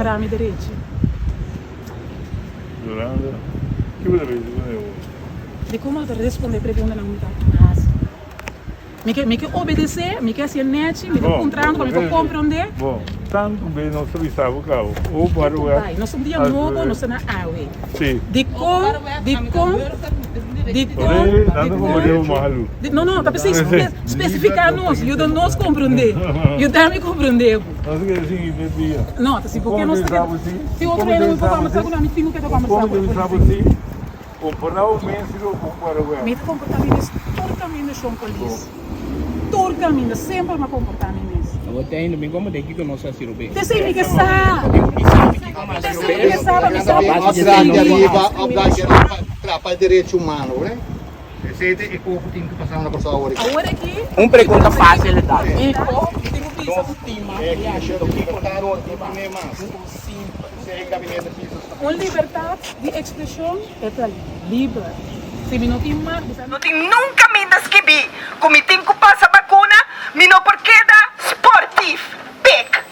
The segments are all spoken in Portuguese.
para me direito. Yolanda, que você fez com eu? De como eu responder pergunta na unidade? Me que obedecer, me que ser net, me que contrando, me que compreender. Bom, tanto bem não se sabe o carro. Ou para o ar. Nós somos dia novo, nós estamos na AUE. Sim. Não, tá pensando especificar nós, eu não nos compreender. Eu não me compreender. Não, tá assim, porque nós temos. Se outro não me pode conversar com a minha filha, que eu vou conversar com comprar o mês e comprar o ar. Meu comportamento é totalmente chão polícia. Totalmente, sempre me comportamento. Eu até ainda me incomoda aqui que eu não sei se eu bem. Você me que sabe. Você me que sabe, me sabe. Para direitos humanos, né? Esse é o corpo que tem que passar uma pessoa agora. Agora aqui. Uma pergunta fácil, ele dá. Uma liberdade de expressão é livre. Se me não tem mais, não tem nunca me descrevi. Como tem que passar vacuna, me não porque da sportivo, pec.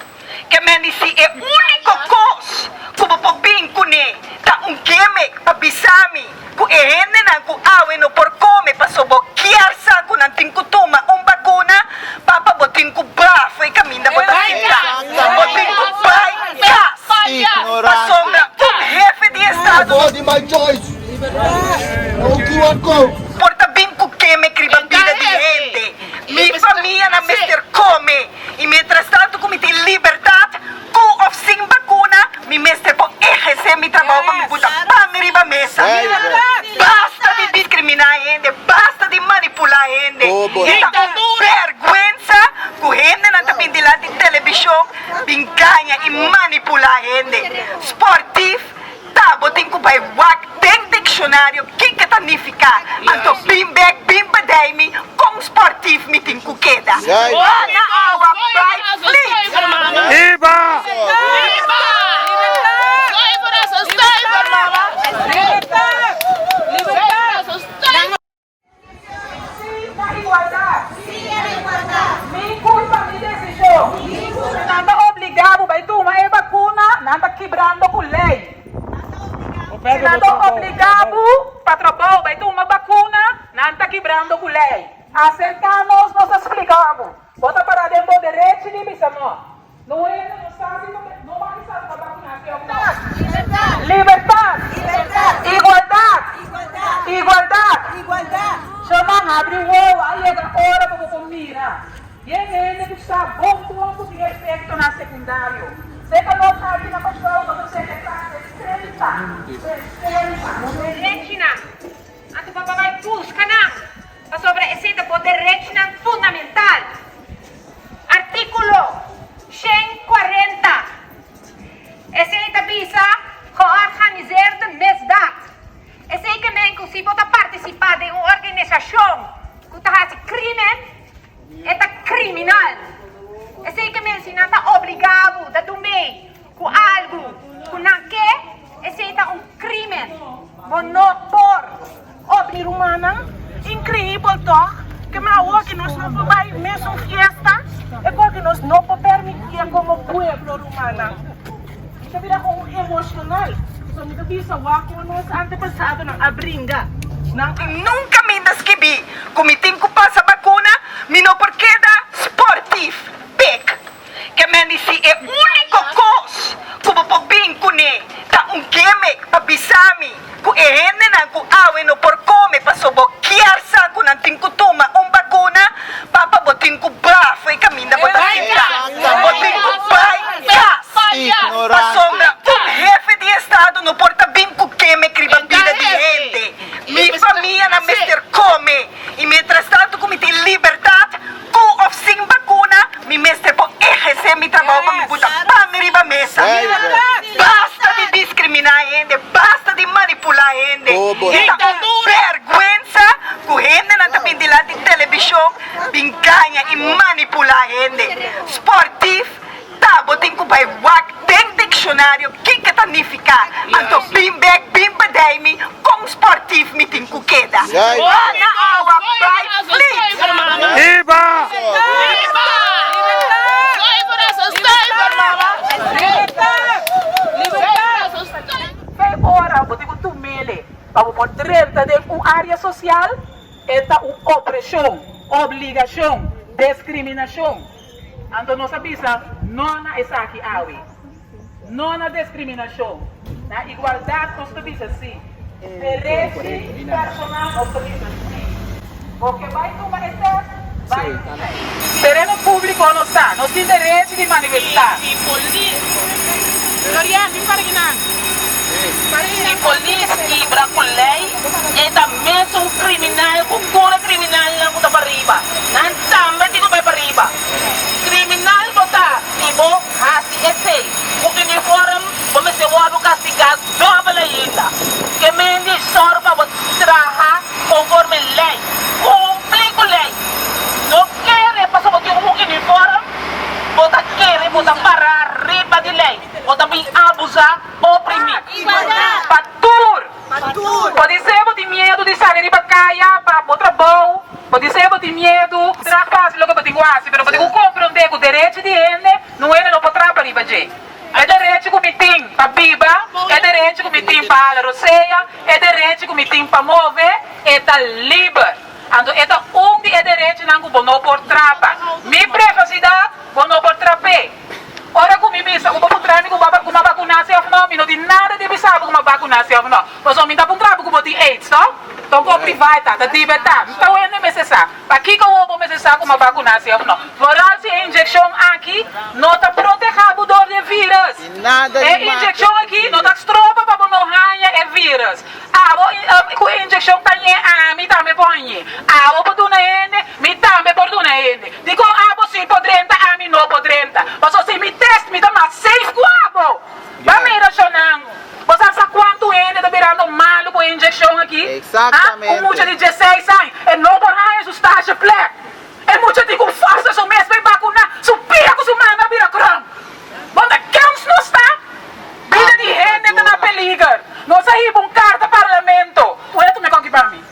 Que me disse é único coisa como por bem com ele. Tá game para bisami. Com ele não com awe no por come para soboquear saco não tem que tomar vacuna. Papa botin com bafo e caminha botar ficar. Botin com pai, gas. Sombra um jefe de estado. Body my choice. Porta bem com que me criba vida de gente. Minha família na Mr. Come. E mientras tanto, como tem liberdade, com ou sem vacuna, me mestre por exercer meu trabalho para me botar pão em riba mesa. Basta de discriminar a gente, basta de manipular a gente. Esta vergüenza, com a gente não está pendilando de televisão, enganha e manipular a gente. Sportivo, tá, botem com o pai tem dicionário, que significa? Então, bim back, bim badaimi, com sportivo, me tem que queda. Na aula, vai, flit. Viva! Nada obrigado, vai tomar a vacuna, nada quebrando com lei. Nada obrigado para trabalhar, vai tomar vacuna, nada quebrando com lei. Acertar-nos, nós explicamos. Bota para dentro do direito e missa não é, não sabe, não vai saber para vacinar. Liberdade. Igualdade. Chama, abre o olho, aí é da hora para você mirar. E ele que está bom ponto de respeito na secundário. Sei que nós aqui na pessoa, você é classe 60. Direitina, antes papai vai buscar na sobre esse direito fundamental. Artículo 140. Esse avisa que organizar de mesdaad. Esse que me inclusive está participar de uma organização que está crime. É criminal. Esse que me ensina está obrigado a dormir com algo que não quer. Esse é crime. Não por obra humana. Incrível, toch? Que que nós não podemos mesmo fiesta. É porque nós não podemos permitir como povo humano. Isso vira como emocional. Só me avisa que nós antepassados não abringa. Nunca me descrevi. Como tem que passar vacuna, me não porque da sportivo, pec. Que me disse é único coisa como por bem com ele. Tá game para bisami. Com ele não com awe no por come para soboquear saco não tem que tomar vacuna. Papa botin com bafo e caminha botar ficar. Botin com pai, gas. Sombra um jefe de estado no porta bem com que me criba vida de gente. Minha família na Mr. Come. E mientras tanto, como tem liberdade, com ou sem vacuna, me mestre por exercer meu trabalho para me botar pão em riba mesa. Basta de discriminar a gente, basta de manipular a gente. Esta vergüenza, com a gente não está pendilando de televisão, enganha e manipular a gente. Sportivo, tá, botem com o pai tem dicionário, que significa? Então, bim back, bim badaimi, com sportivo, me tem que queda. Na aula, vai, flit. Viva! Liberdade. por dentro de uma área social, é uma opressão, obrigação, discriminação. Então nós sabemos, não é isso aqui, não há discriminação. Na igualdade, nós sabemos assim. Direito personal, nós sabemos assim. Porque vai tomar esse, vai. Terreno público não está, nós temos direito de manifestar. Se polícia quebra com lei, é também um criminal, com cura criminal na puta para riba. Não também digo vai para riba. Criminal botar, tipo, assim, esse. O uniforme, como se o castigar, dobra ainda. Que mendi sorpa, vou trabalhar conforme lei. Cumprir com lei. Não quer passar por um uniforme, bota querer, bota parar, riba de lei. Bota bem abusar, oprimir. Pode ser que tem medo de sair para caia, para outra boa. Pode ser que tem medo de ser fácil, logo para guardar, mas pode compreender que o direito de ele não é não para trabalhar para gente. É direito que me tem para biba, é direito que me tem para roceia, é direito que me tem para mover, é da livre. Então, é direito não que não por trapa. Minha privacidade, não por trapé. Ora com mim, se eu vou trabalhar com uma vacunação, não tem nada de bizarro com uma vacunação, não. Mas eu me dá para trabalhar com o AIDS, não? Então, com privada, da liberdade. Então, é necessário. Para que eu vou necessário com uma vacunação, não? Por se a injeção aqui, não está protegendo do vírus. Nada de a injeção aqui, não está estropa para não ganhar é vírus. Com a injeção também, me também põe. Vou por tudo me também por tudo digo, você pode entrar, mim não pode entrar. Mas se me teste, me dá uma safe guapo. Vai me racionando. Você sabe quanto ele está virando malo com a injeção aqui? Exatamente. Com muita de 16 anos. E não por ganhar substância flex. E muita de com força, só mesmo vai vacunar. Supira com sua mãe, vira crão. Banda, quem não está? Vida de gente está na perigo. Nós saímos com carta parlamento. Olha, tu me conta para mim.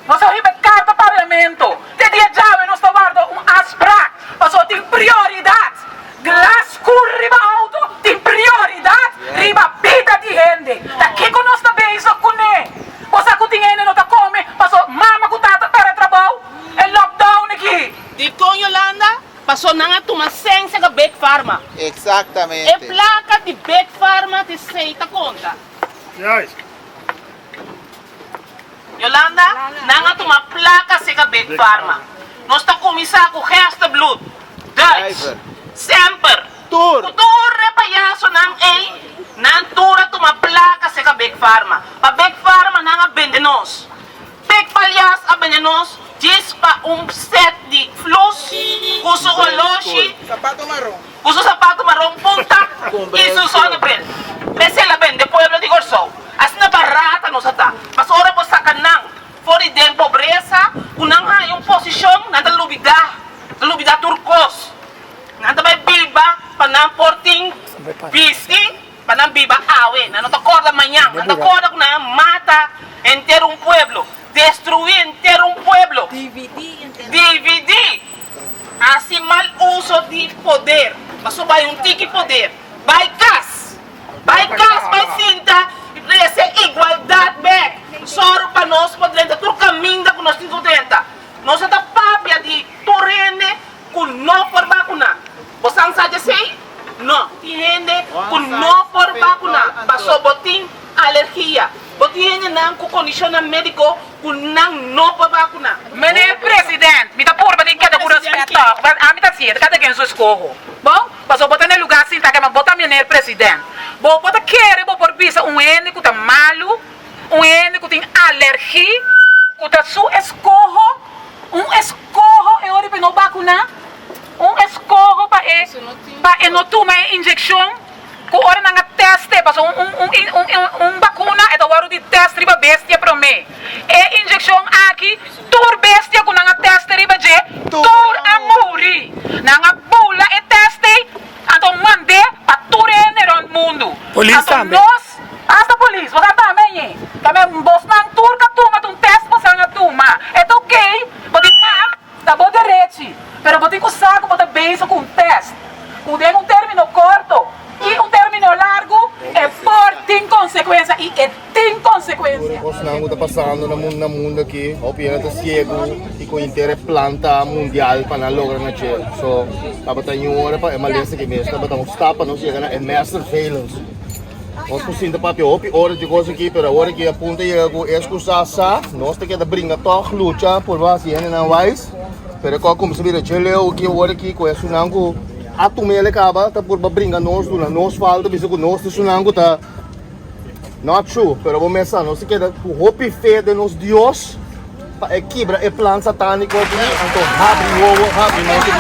Nós saímos com carta parlamento. Te dia já, nós estamos guardando aspra. Mas só tem prioridade. Glass riba alto, tem prioridade, riba vida de gente. Daqui que nós também isso com ele. Você que tem ele não tá come, passou mama que tá para trabalho, é lockdown aqui. De com Yolanda, passou na tua ciência da Big Pharma. Exatamente. É placa de Big Pharma de seita conta. Yolanda, na tua placa se da Big Pharma. Nós está começando com o resto do blood. Dutch. Sempre. Tour. O tour é palhaço não é. Não tura uma placa se a Big Pharma. A Big Pharma não é venenoso. Big palhaço a venenoso. Diz para set de flus. Uso o loche. Sapato marrom. Uso sapato marrom punta. Isso só no brand. Mas ela vende pueblo de Gorsou. Assim na barata não está. Mas ora você sacanão. Fora de pobreza. Unang há posição. Nada lubida. Lubida turcos. Nada vai biba para não porting whisky, para não biba awe. Não acorda amanhã, não acorda com a mata inteiro um pueblo, destruir inteiro um pueblo, dividir. Assim mal uso de poder, mas só vai tique poder, vai gas, vai cinta, essa igualdade back. Só para nós podemos ter caminho que nós temos dentro. Nós estamos papia de torrente com não por vacunar. Você não sabe assim? Não. Tem gente com não por vacunar. Passou botim alergia. Botim não com condição médico com não por vacunar. Menino presidente, me dá por bater cada por respeito. A mim tá certo, cada quem só escorro. Bom, mas eu botar no lugar assim, tá que mas botar menino presidente. Vou botar querer, vou por vista N que tá malo, N que tem alergia, que tá só escorro, escorro é hora para não vacunar. Escorro para não tomar injeção, que hora não teste, passou vacuna, é da hora de teste riba bestia para mim. E injeção aqui, tur bestia que não teste riba de, tur amori, não pula e teste, então mande para tur no mundo. Polícia também. Nós, hasta polícia, você também, também você não tur que toma um teste, você não toma, é ok, pode tá bom direito. Pero botem com saco, botem beijo com teste. O de um término curto e um término largo é por tem consequência e é tem consequência. consequência. Nós não está passando no mundo aqui, o piano está cego e com inteira planta mundial para não lograr nada. So, estava tendo uma hora para emalhar-se aqui mesmo, estava tendo stapa, não chega na master failures. Nós precisamos para a hora de coisa aqui, para a hora que a ponta chega com excusar, nós temos que brincar toda luta por você e não vai. Pero como se vira geleu que hora aqui com esse nango a tu mele acaba tá por brincar nós falta bicho com nós isso nango tá not true, pero vamos pensar nós queda o hope fé de nos Deus para quebrar o plano satânico aqui então abre o ovo abre nós que